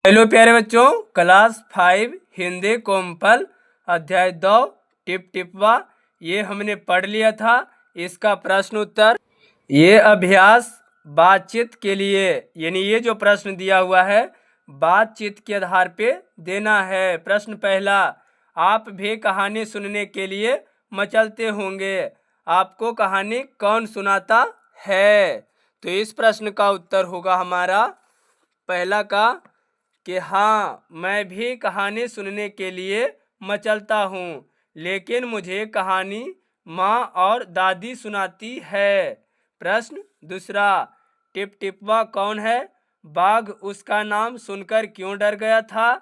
Hello प्यारे बच्चों, class 5 Hindi कोमपल अध्याय 2 टिप टिपवा ये हमने पढ़ लिया था। इसका प्रश्न उत्तर, ये अभ्यास बातचीत के लिए यानी ये जो प्रश्न दिया हुआ है बातचीत के आधार पे देना है। प्रश्न पहला, आप भी कहानी सुनने के लिए मचलते होंगे, आपको कहानी कौन सुनाता है? तो इस प्रश्न का उत्तर होगा हमारा पहला का कि हाँ, मैं भी कहानी सुनने के लिए मचलता हूँ, लेकिन मुझे कहानी माँ और दादी सुनाती है। प्रश्न दूसरा, टिप टिपवा कौन है? बाघ उसका नाम सुनकर क्यों डर गया था?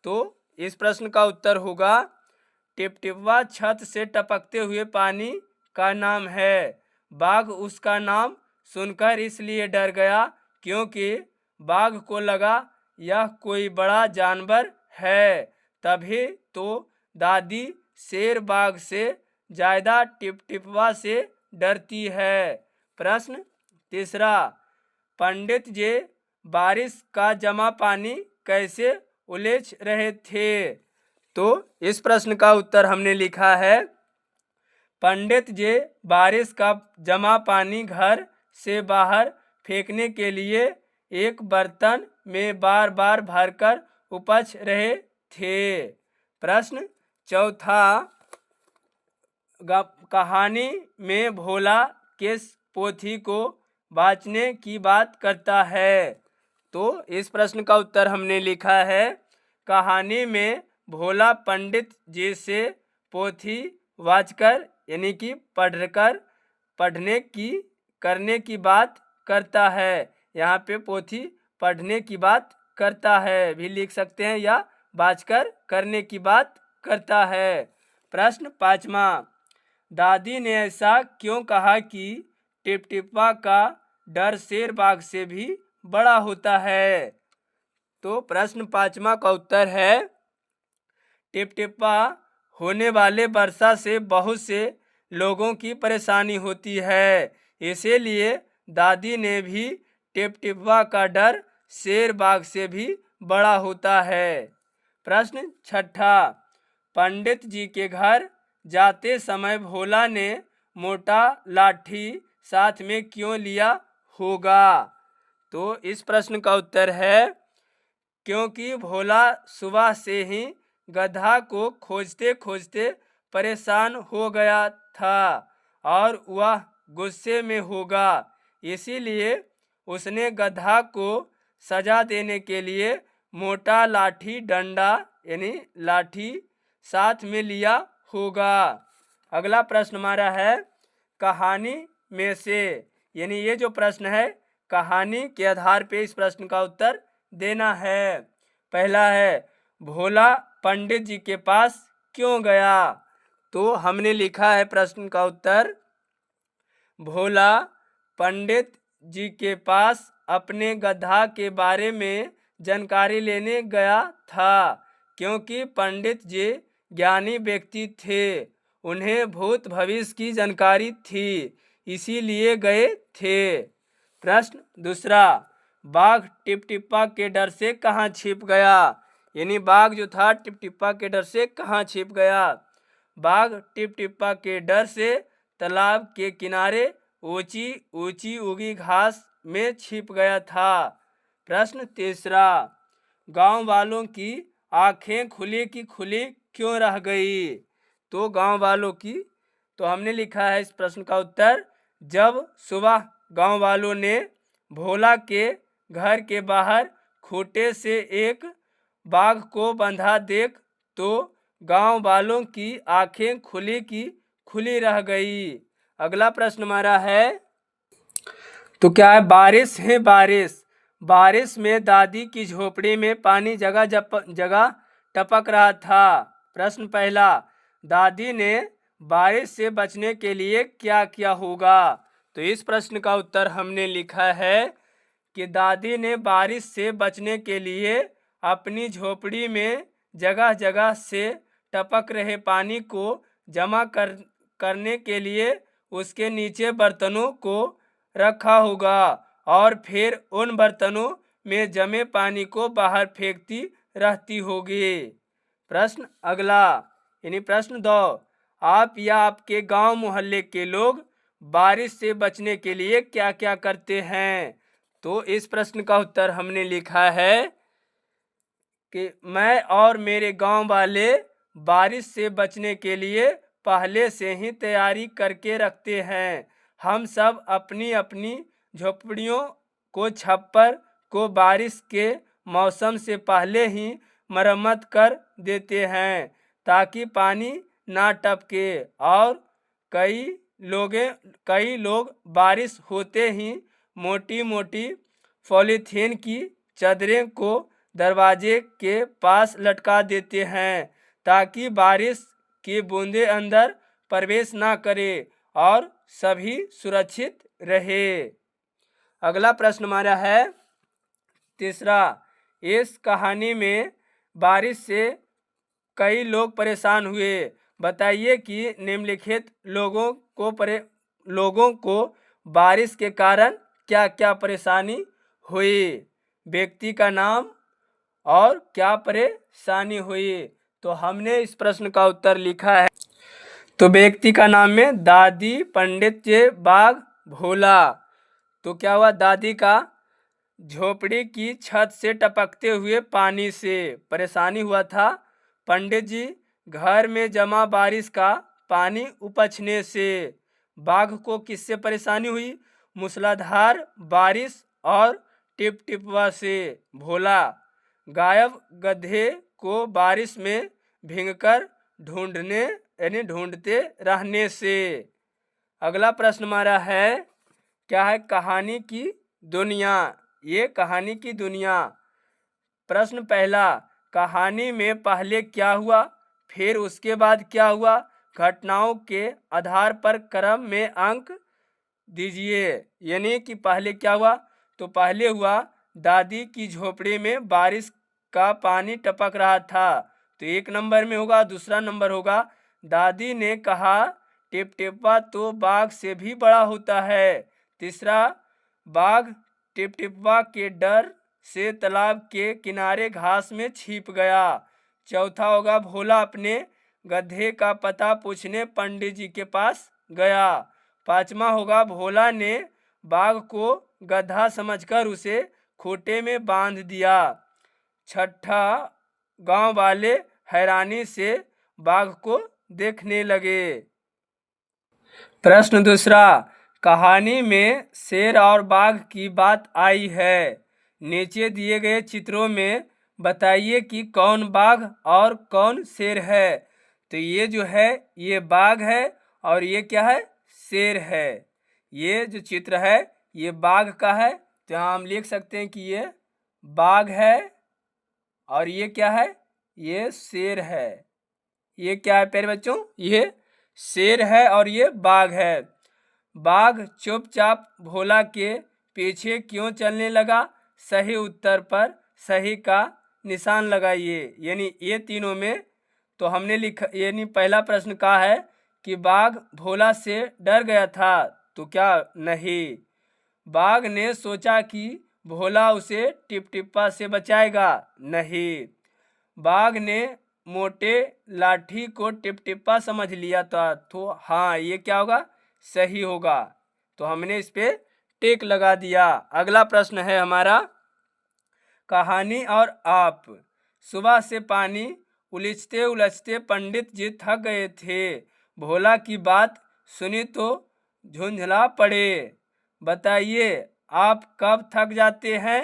तो इस प्रश्न का उत्तर होगा टिप टिपवा छत से टपकते हुए पानी का नाम है। बाघ उसका नाम सुनकर इसलिए डर गया क्योंकि बाघ को लगा यह कोई बड़ा जानवर है, तभी तो दादी शेर बाघ से ज़्यादा टिप टिपवा से डरती है। प्रश्न तीसरा, पंडित जी बारिश का जमा पानी कैसे उलीझ रहे थे? तो इस प्रश्न का उत्तर हमने लिखा है, पंडित जी बारिश का जमा पानी घर से बाहर फेंकने के लिए एक बर्तन में बार बार भरकर उपच रहे थे। प्रश्न चौथा, कहानी में भोला किस पोथी को बाँचने की बात करता है? तो इस प्रश्न का उत्तर हमने लिखा है, कहानी में भोला पंडित जी से पोथी वाचकर यानी कि करने की बात करता है। यहाँ पे पोथी पढ़ने की बात करता है भी लिख सकते हैं, या वाचकर करने की बात करता है। प्रश्न पाँचवा, दादी ने ऐसा क्यों कहा कि टिप टिपवा का डर शेर बाघ से भी बड़ा होता है? तो प्रश्न पाँचवा का उत्तर है, टिप टिपवा होने वाले वर्षा से बहुत से लोगों की परेशानी होती है, इसीलिए दादी ने भी टिप टिपवा का डर शेर बाघ से भी बड़ा होता है। प्रश्न छठा, पंडित जी के घर जाते समय भोला ने मोटा लाठी साथ में क्यों लिया होगा? तो इस प्रश्न का उत्तर है, क्योंकि भोला सुबह से ही गधा को खोजते खोजते परेशान हो गया था और वह गुस्से में होगा, इसीलिए उसने गधा को सजा देने के लिए मोटा लाठी डंडा यानी लाठी साथ में लिया होगा। अगला प्रश्न हमारा है, कहानी में से यानी ये जो प्रश्न है कहानी के आधार पे इस प्रश्न का उत्तर देना है। पहला है, भोला पंडित जी के पास क्यों गया? तो हमने लिखा है प्रश्न का उत्तर, भोला पंडित जी के पास अपने गधा के बारे में जानकारी लेने गया था, क्योंकि पंडित जी ज्ञानी व्यक्ति थे, उन्हें भूत भविष्य की जानकारी थी, इसीलिए गए थे। प्रश्न दूसरा, बाघ टिप टिप्पा के डर से कहाँ छिप गया? यानी बाघ जो था टिप टिप्पा के डर से कहाँ छिप गया? बाघ टिप टिप्पा के डर से तालाब के किनारे ऊंची ऊंची उगी घास में छिप गया था। प्रश्न तीसरा, गांव वालों की आंखें खुली की खुली क्यों रह गई? तो गांव वालों की, तो हमने लिखा है इस प्रश्न का उत्तर, जब सुबह गांव वालों ने भोला के घर के बाहर खूंटे से एक बाघ को बंधा देख तो गांव वालों की आंखें खुली की खुली रह गई। अगला प्रश्न हमारा है, तो क्या है, बारिश है बारिश। बारिश में दादी की झोपड़ी में पानी जगह जगह टपक रहा था। प्रश्न पहला, दादी ने बारिश से बचने के लिए क्या किया होगा? तो इस प्रश्न का उत्तर हमने लिखा है कि दादी ने बारिश से बचने के लिए अपनी झोपड़ी में जगह जगह से टपक रहे पानी को जमा करने के लिए उसके नीचे बर्तनों को रखा होगा और फिर उन बर्तनों में जमे पानी को बाहर फेंकती रहती होगी। प्रश्न अगला यानी प्रश्न 2, आप या आपके गांव मोहल्ले के लोग बारिश से बचने के लिए क्या क्या करते हैं? तो इस प्रश्न का उत्तर हमने लिखा है कि मैं और मेरे गांव वाले बारिश से बचने के लिए पहले से ही तैयारी करके रखते हैं। हम सब अपनी अपनी झोपड़ियों को, छप्पर को बारिश के मौसम से पहले ही मरम्मत कर देते हैं ताकि पानी ना टपके। और कई लोग बारिश होते ही मोटी मोटी पॉलीथीन की चादरें को दरवाजे के पास लटका देते हैं ताकि बारिश की बूंदें अंदर प्रवेश ना करे और सभी सुरक्षित रहे। अगला प्रश्न हमारा है तीसरा, इस कहानी में बारिश से कई लोग परेशान हुए। बताइए कि निम्नलिखित लोगों को बारिश के कारण क्या क्या परेशानी हुई। व्यक्ति का नाम और क्या परेशानी हुई। तो हमने इस प्रश्न का उत्तर लिखा है। तो व्यक्ति का नाम में दादी, पंडित जी, बाघ, भोला। तो क्या हुआ, दादी का झोपड़ी की छत से टपकते हुए पानी से परेशानी हुआ था। पंडित जी घर में जमा बारिश का पानी उपछने से। बाघ को किससे परेशानी हुई? मूसलाधार बारिश और टिपटिपवा से। भोला गायब गधे को बारिश में भीगकर ढूंढते रहने से। अगला प्रश्न हमारा है क्या है, कहानी की दुनिया। ये कहानी की दुनिया। प्रश्न पहला, कहानी में पहले क्या हुआ, फिर उसके बाद क्या हुआ? घटनाओं के आधार पर क्रम में अंक दीजिए। यानी कि पहले क्या हुआ? तो पहले हुआ दादी की झोपड़ी में बारिश का पानी टपक रहा था, तो 1 नंबर में होगा। दूसरा नंबर होगा दादी ने कहा टिपटिपा तो बाघ से भी बड़ा होता है। तीसरा, बाघ टिपटिपा के डर से तालाब के किनारे घास में छिप गया। चौथा होगा भोला अपने गधे का पता पूछने पंडित जी के पास गया। पांचवा होगा भोला ने बाघ को गधा समझकर उसे खूंटे में बांध दिया। छठा, गांव वाले हैरानी से बाघ को देखने लगे। प्रश्न दूसरा, कहानी में शेर और बाघ की बात आई है। नीचे दिए गए चित्रों में बताइए कि कौन बाघ और कौन शेर है। तो ये जो है ये बाघ है और ये क्या है, शेर है। ये जो चित्र है ये बाघ का है, तो यहाँ हम लिख सकते हैं कि ये बाघ है और ये क्या है, ये शेर है। ये क्या है प्यारे बच्चों, ये शेर है और ये बाघ है। बाघ चुपचाप भोला के पीछे क्यों चलने लगा? सही उत्तर पर सही का निशान लगाइए। यानी ये तीनों में तो हमने लिखा, यानी पहला प्रश्न का है कि बाघ भोला से डर गया था, तो क्या नहीं। बाघ ने सोचा कि भोला उसे टिपटिपा से बचाएगा, नहीं। बाघ ने मोटे लाठी को टिपटिपा समझ लिया था, तो हाँ ये क्या होगा, सही होगा। तो हमने इस पे टिक लगा दिया। अगला प्रश्न है हमारा, कहानी और आप। सुबह से पानी उलझते उलझते पंडित जी थक गए थे। भोला की बात सुनी तो झुंझला पड़े। बताइए आप कब थक जाते हैं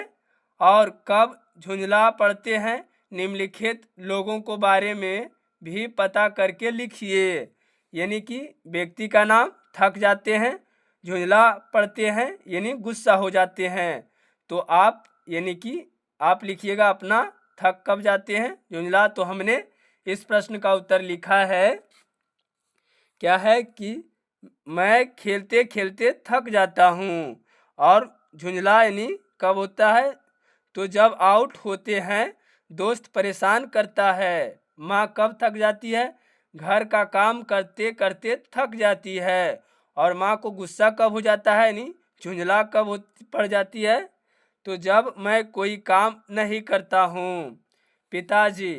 और कब झुंझला पड़ते हैं? निम्नलिखित लोगों को बारे में भी पता करके लिखिए। यानी कि व्यक्ति का नाम, थक जाते हैं, झुंझला पड़ते हैं यानी गुस्सा हो जाते हैं। तो आप यानी कि आप लिखिएगा अपना, थक कब जाते हैं, झुंझला। तो हमने इस प्रश्न का उत्तर लिखा है क्या है कि मैं खेलते खेलते थक जाता हूँ। और झुंझला यानी कब होता है? तो जब आउट होते हैं, दोस्त परेशान करता है। माँ कब थक जाती है? घर का काम करते करते थक जाती है। और माँ को गुस्सा कब हो जाता है, यानी झुंझला कब पड़ जाती है? तो जब मैं कोई काम नहीं करता हूँ। पिताजी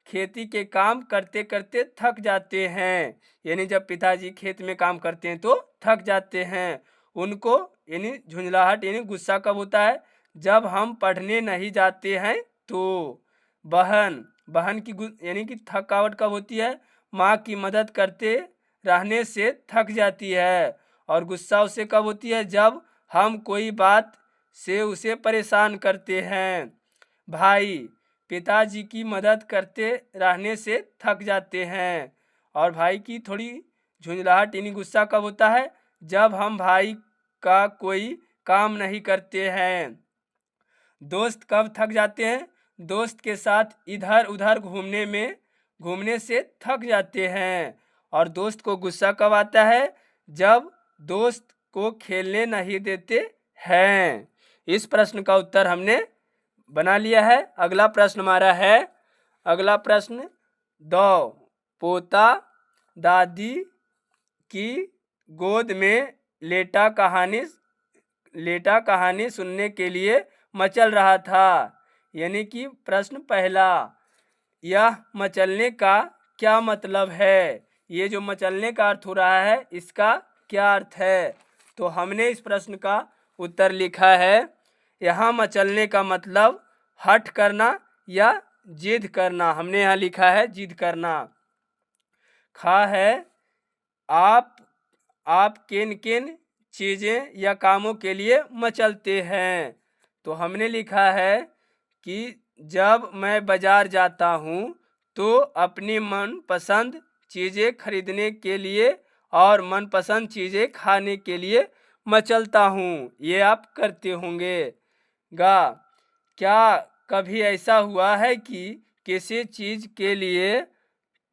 खेती के काम करते करते थक जाते हैं, यानी जब पिताजी खेत में काम करते हैं तो थक जाते हैं। उनको यानी झुंझलाहट यानी गुस्सा कब होता है? जब हम पढ़ने नहीं जाते हैं तो। बहन बहन की यानी कि थकावट कब होती है? माँ की मदद करते रहने से थक जाती है। और गुस्सा उसे कब होती है? जब हम कोई बात से उसे परेशान करते हैं। भाई पिताजी की मदद करते रहने से थक जाते हैं। और भाई की थोड़ी झुंझलाहट यानी गुस्सा कब होता है? जब हम भाई का कोई काम नहीं करते हैं। दोस्त कब थक जाते हैं? दोस्त के साथ इधर उधर घूमने से थक जाते हैं। और दोस्त को गुस्सा कब आता है? जब दोस्त को खेलने नहीं देते हैं। इस प्रश्न का उत्तर हमने बना लिया है। अगला प्रश्न हमारा है, अगला प्रश्न, दो पोता दादी की गोद में लेटा कहानी सुनने के लिए मचल रहा था। यानी कि प्रश्न पहला, यह मचलने का क्या मतलब है? ये जो मचलने का अर्थ हो रहा है इसका क्या अर्थ है? तो हमने इस प्रश्न का उत्तर लिखा है, यहाँ मचलने का मतलब हठ करना या जिद करना। हमने यहाँ लिखा है जिद करना। खा है, आप किन किन चीज़ें या कामों के लिए मचलते हैं? तो हमने लिखा है कि जब मैं बाजार जाता हूँ तो अपनी मनपसंद चीज़ें खरीदने के लिए और मनपसंद चीज़ें खाने के लिए मचलता हूँ। ये आप करते होंगे। गा, क्या कभी ऐसा हुआ है कि किसी चीज़ के लिए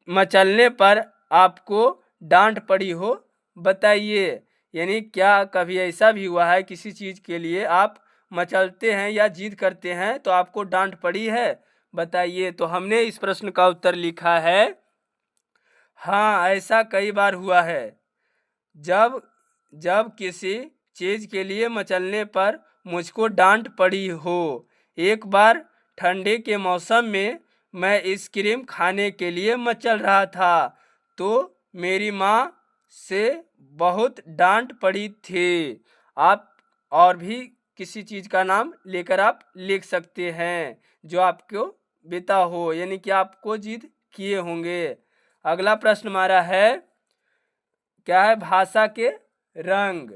मचलने पर आपको डांट पड़ी हो? बताइए। यानी क्या कभी ऐसा भी हुआ है किसी चीज़ के लिए आप मचलते हैं या जिद करते हैं तो आपको डांट पड़ी है? बताइए। तो हमने इस प्रश्न का उत्तर लिखा है, हाँ ऐसा कई बार हुआ है। जब किसी चीज़ के लिए मचलने पर मुझको डांट पड़ी हो। एक बार ठंडे के मौसम में मैं आइसक्रीम खाने के लिए मचल रहा था तो मेरी माँ से बहुत डांट पड़ी थी। आप और भी किसी चीज़ का नाम लेकर आप लिख सकते हैं जो आपको बीता हो, यानी कि आपको जिद किए होंगे। अगला प्रश्न हमारा है, क्या है? भाषा के रंग।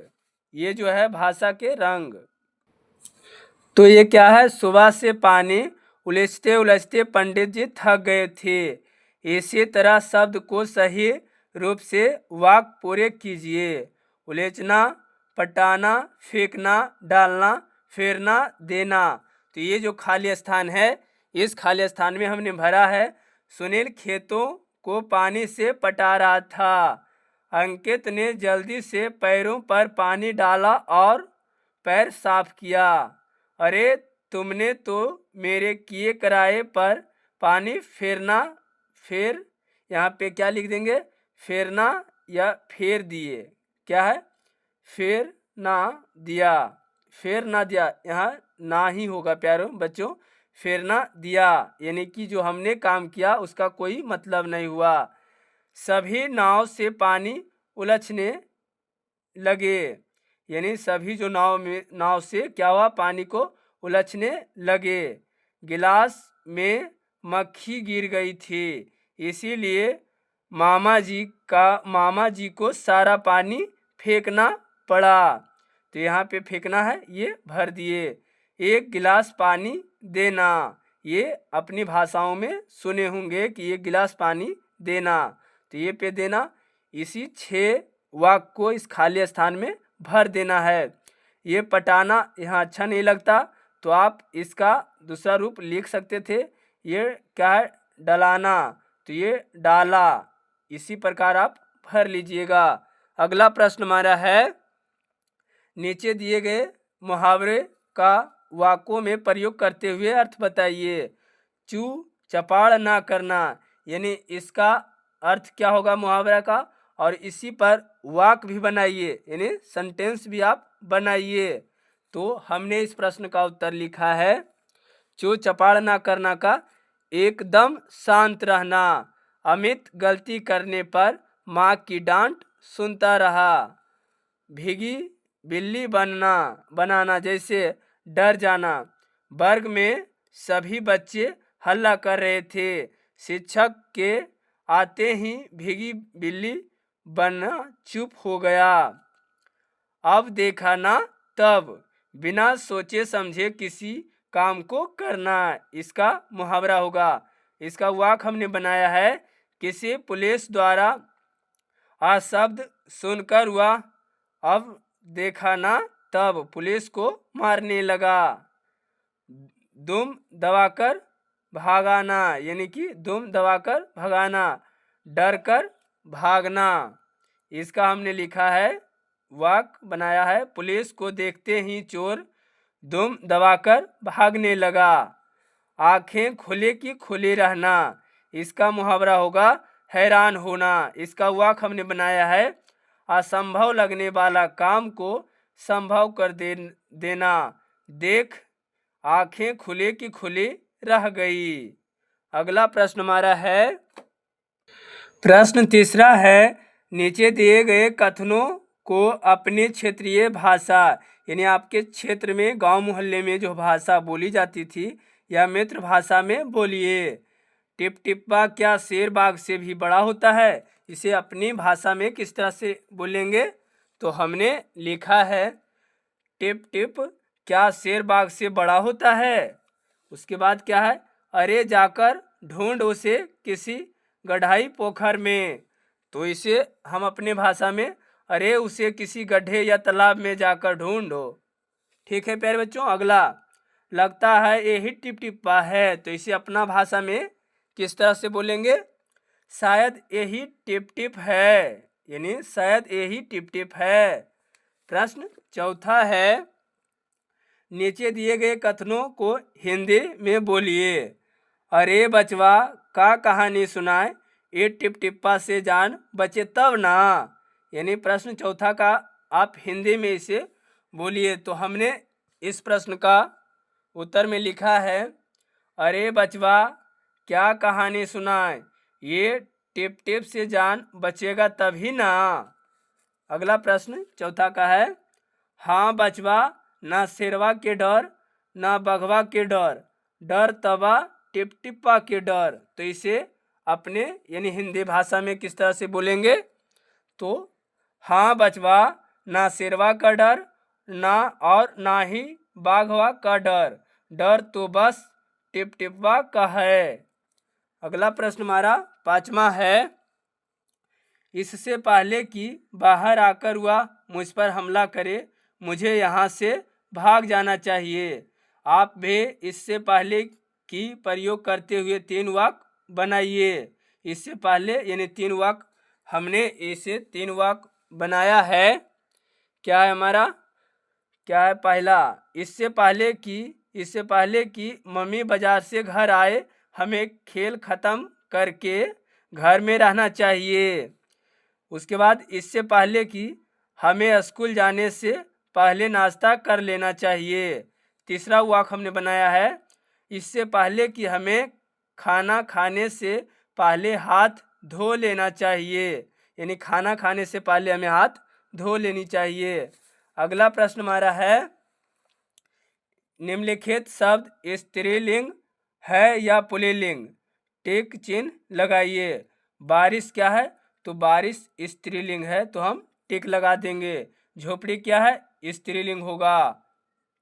ये जो है भाषा के रंग, तो ये क्या है? सुबह से पानी उलझते उलझते पंडित जी थक गए थे। इसी तरह शब्द को सही रूप से वाक्य पूरे कीजिए। उलझना, पटाना, फेंकना, डालना, फेरना, देना। तो ये जो खाली स्थान है इस खाली स्थान में हमने भरा है, सुनील खेतों को पानी से पटा रहा था। अंकित ने जल्दी से पैरों पर पानी डाला और पैर साफ किया। अरे तुमने तो मेरे किए कराए पर पानी फेर यहाँ पे क्या लिख देंगे? फेरना या फेर दिए। क्या है? फेर ना दिया, फेर ना दिया, यहाँ ना ही होगा प्यारों बच्चों। फेर ना दिया यानी कि जो हमने काम किया उसका कोई मतलब नहीं हुआ। सभी नाव से पानी उलझने लगे, यानी सभी जो नाव से क्या हुआ? पानी को उलझने लगे। गिलास में मक्खी गिर गई थी, इसीलिए मामा जी को सारा पानी फेंकना पड़ा। तो यहाँ पे फेंकना है ये भर दिए। एक गिलास पानी देना, ये अपनी भाषाओं में सुने होंगे कि एक गिलास पानी देना, तो ये पे देना। इसी 6 वाक्य को इस खाली स्थान में भर देना है। ये पटाना यहाँ अच्छा नहीं लगता तो आप इसका दूसरा रूप लिख सकते थे। ये क्या है? डलाना, तो ये डाला। इसी प्रकार आप भर लीजिएगा। अगला प्रश्न हमारा है, नीचे दिए गए मुहावरे का वाक्यों में प्रयोग करते हुए अर्थ बताइए। चू चपाड़ ना करना, यानी इसका अर्थ क्या होगा मुहावरा का? और इसी पर वाक्य भी बनाइए, यानी सेंटेंस भी आप बनाइए। तो हमने इस प्रश्न का उत्तर लिखा है चो चपाड़ ना करना का एकदम शांत रहना। अमित गलती करने पर माँ की डांट सुनता रहा। भीगी बिल्ली बनाना जैसे डर जाना। वर्ग में सभी बच्चे हल्ला कर रहे थे। शिक्षक के आते ही भीगी बिल्ली बनना चुप हो गया। अब देखा ना तब बिना सोचे समझे किसी काम को करना, इसका मुहावरा होगा। इसका वाक्य हमने बनाया है किसी पुलिस द्वारा शब्द सुनकर हुआ अब देखा ना तब पुलिस को मारने लगा। दुम दबाकर भागाना यानी कि दुम दबाकर भगाना, डर कर भागना। इसका हमने लिखा है वाक्य बनाया है पुलिस को देखते ही चोर दुम दबाकर भागने लगा। आंखें खुले की खुली रहना, इसका मुहावरा होगा हैरान होना। इसका वाक्य हमने बनाया है असंभव लगने वाला काम को संभव कर देना। देख आंखें खुले की खुली रह गई। अगला प्रश्न हमारा है प्रश्न तीसरा है नीचे दिए गए कथनों को अपने क्षेत्रीय भाषा यानी आपके क्षेत्र में गांव मोहल्ले में जो भाषा बोली जाती थी या मित्र भाषा में बोलिए। टिप टिप्पा क्या शेर बाघ से भी बड़ा होता है, इसे अपनी भाषा में किस तरह से बोलेंगे। तो हमने लिखा है टिप टिप क्या शेर बाघ से बड़ा होता है। उसके बाद क्या है अरे जाकर ढूंढ उसे किसी गढ़ाई पोखर में। तो इसे हम अपने भाषा में अरे उसे किसी गड्ढे या तालाब में जाकर ढूंढो। ठीक है प्यारे बच्चों। अगला लगता है यही टिप टिप्पा है, तो इसे अपना भाषा में किस तरह से बोलेंगे। शायद यही टिप टिप है यानी शायद यही टिप टिप है। प्रश्न चौथा है नीचे दिए गए कथनों को हिंदी में बोलिए। अरे बचवा का कहानी सुनाए ये टिप टिप्पा से जान बचे तब ना। यानी प्रश्न चौथा का आप हिंदी में इसे बोलिए। तो हमने इस प्रश्न का उत्तर में लिखा है अरे बचवा क्या कहानी सुनाए ये टिप टिप से जान बचेगा तभी ना। अगला प्रश्न चौथा का है हाँ बचवा ना शेरवा के डर ना बघवा के डर, डर तबा टिप टिप्पा के डर। तो इसे अपने यानी हिंदी भाषा में किस तरह से बोलेंगे। तो हाँ बचवा ना शेरवा का डर ना और ना ही बाघवा का डर, डर तो बस टिप टिप्पा का है। अगला प्रश्न हमारा पांचवा है इससे पहले कि बाहर आकर वह मुझ पर हमला करे मुझे यहाँ से भाग जाना चाहिए। आप भी इससे पहले की प्रयोग करते हुए 3 वाक्य बनाइए। इससे पहले यानी 3 वाक्य हमने इसे 3 वाक्य बनाया है। क्या है हमारा क्या है पहला इससे पहले कि मम्मी बाजार से घर आए हमें खेल खत्म करके घर में रहना चाहिए। उसके बाद इससे पहले कि हमें स्कूल जाने से पहले नाश्ता कर लेना चाहिए। तीसरा वाक्य हमने बनाया है इससे पहले कि हमें खाना खाने से पहले हाथ धो लेना चाहिए, यानी खाना खाने से पहले हमें हाथ धो लेनी चाहिए। अगला प्रश्न हमारा है निम्नलिखित शब्द स्त्रीलिंग है या पुल्लिंग, टिक चिन्ह लगाइए। बारिश क्या है तो बारिश स्त्रीलिंग है तो हम टिक लगा देंगे। झोपड़ी क्या है स्त्रीलिंग होगा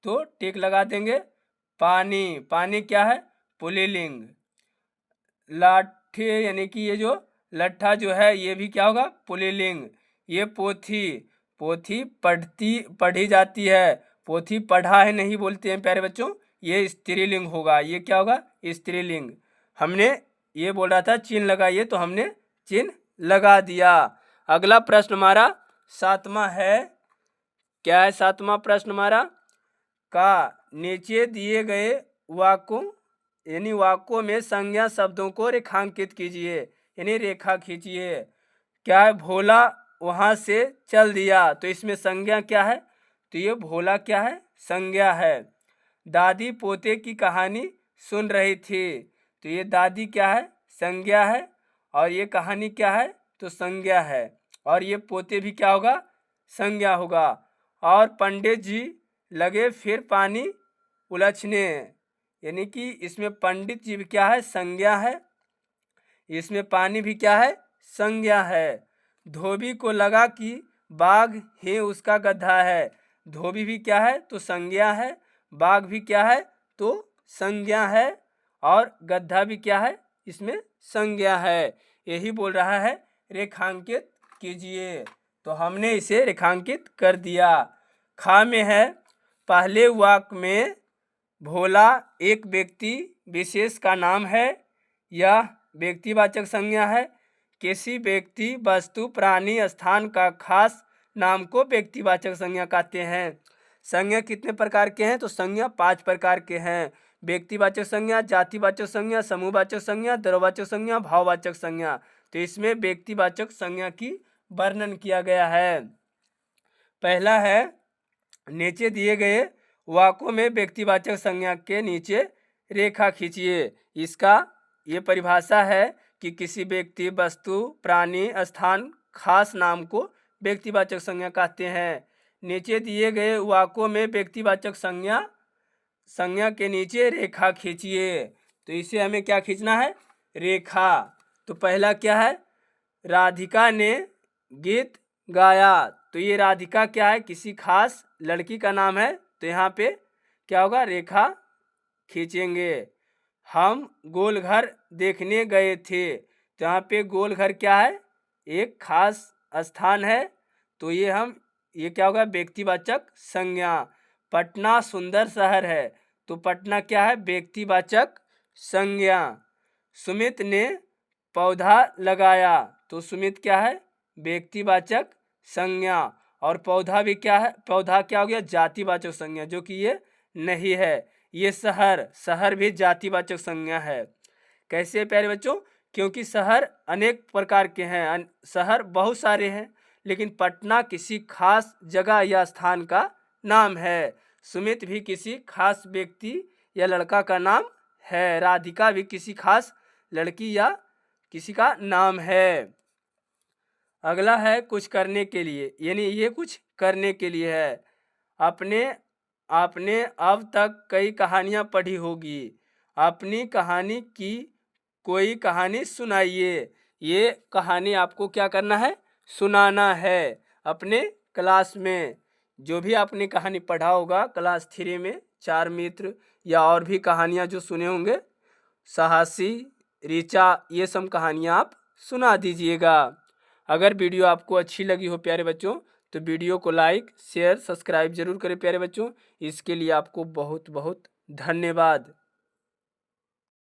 तो टिक लगा देंगे। पानी क्या है पुल्लिंग। लाठी यानी कि ये जो लट्ठा जो है ये भी क्या होगा पुल्लिंग। ये पोथी पढ़ी जाती है, पोथी पढ़ा है नहीं बोलते हैं प्यारे बच्चों, ये स्त्रीलिंग होगा। ये क्या होगा स्त्रीलिंग। हमने ये बोल रहा था चिन्ह लगाइए तो हमने चिन्ह लगा दिया। अगला प्रश्न हमारा 7वां है। क्या है 7वां प्रश्न हमारा का नीचे दिए गए वाक्यों यानी वाक्यों में संज्ञा शब्दों को रेखांकित कीजिए यानी रेखा खींचिए। क्या है भोला वहां से चल दिया, तो इसमें संज्ञा क्या है तो ये भोला क्या है, संज्ञा है। दादी पोते की कहानी सुन रही थी, तो ये दादी क्या है, संज्ञा है, और ये कहानी क्या है, तो संज्ञा है, और ये पोते भी क्या होगा, संज्ञा होगा। और पंडित जी लगे फिर पानी उलझने, यानी कि इसमें पंडित जी भी क्या है, संज्ञा है, इसमें पानी भी क्या है, संज्ञा है। धोबी को लगा कि बाघ ही उसका गधा है, धोबी भी क्या है, तो संज्ञा है, बाघ भी क्या है, तो संज्ञा है, और गधा भी क्या है, इसमें संज्ञा है। यही बोल रहा है रेखांकित कीजिए, तो हमने इसे रेखांकित कर दिया। खा में है, पहले वाक्य में भोला एक व्यक्ति विशेष का नाम है, यह व्यक्तिवाचक संज्ञा है। किसी व्यक्ति, वस्तु, प्राणी, स्थान का खास नाम को व्यक्तिवाचक संज्ञा कहते हैं। संज्ञा कितने प्रकार के हैं, तो संज्ञा 5 प्रकार के हैं। व्यक्तिवाचक संज्ञा, जातिवाचक संज्ञा, समूहवाचक संज्ञा, द्रव्यवाचक संज्ञा, भाववाचक संज्ञा। तो इसमें व्यक्तिवाचक संज्ञा की वर्णन किया गया है। पहला है, नीचे दिए गए वाक्यों में व्यक्तिवाचक संज्ञा के नीचे रेखा खींचिए। इसका ये परिभाषा है कि किसी व्यक्ति, वस्तु, प्राणी, स्थान, खास नाम को व्यक्तिवाचक संज्ञा कहते हैं। नीचे दिए गए वाक्यों में व्यक्तिवाचक संज्ञा के नीचे रेखा खींचिए। तो इसे हमें क्या खींचना है, रेखा। तो पहला क्या है, राधिका ने गीत गाया, तो ये राधिका क्या है, किसी खास लड़की का नाम है, तो यहाँ पे क्या होगा, रेखा खींचेंगे। हम गोलघर देखने गए थे, तो यहाँ पे गोलघर क्या है, एक खास स्थान है, तो ये क्या होगा, व्यक्तिवाचक संज्ञा। पटना सुंदर शहर है, तो पटना क्या है, व्यक्तिवाचक संज्ञा। सुमित ने पौधा लगाया, तो सुमित क्या है, व्यक्तिवाचक संज्ञा। और पौधा भी क्या है, पौधा क्या हो गया, जातिवाचक संज्ञा, जो कि ये नहीं है। ये शहर भी जातिवाचक संज्ञा है। कैसे प्यारे बच्चों, क्योंकि शहर अनेक प्रकार के हैं, शहर बहुत सारे हैं, लेकिन पटना किसी खास जगह या स्थान का नाम है। सुमित भी किसी खास व्यक्ति या लड़का का नाम है। राधिका भी किसी खास लड़की या किसी का नाम है। अगला है कुछ करने के लिए, यानी ये कुछ करने के लिए है। आपने अब तक कई कहानियाँ पढ़ी होगी, अपनी कहानी की कोई कहानी सुनाइए। ये कहानी आपको क्या करना है, सुनाना है अपने क्लास में। जो भी आपने कहानी पढ़ा होगा क्लास 3 में, 4 मित्र या और भी कहानियाँ जो सुने होंगे, साहसी, ऋचा, ये सब कहानियाँ आप सुना दीजिएगा। अगर वीडियो आपको अच्छी लगी हो प्यारे बच्चों, तो वीडियो को लाइक, शेयर, सब्सक्राइब जरूर करें प्यारे बच्चों। इसके लिए आपको बहुत बहुत धन्यवाद।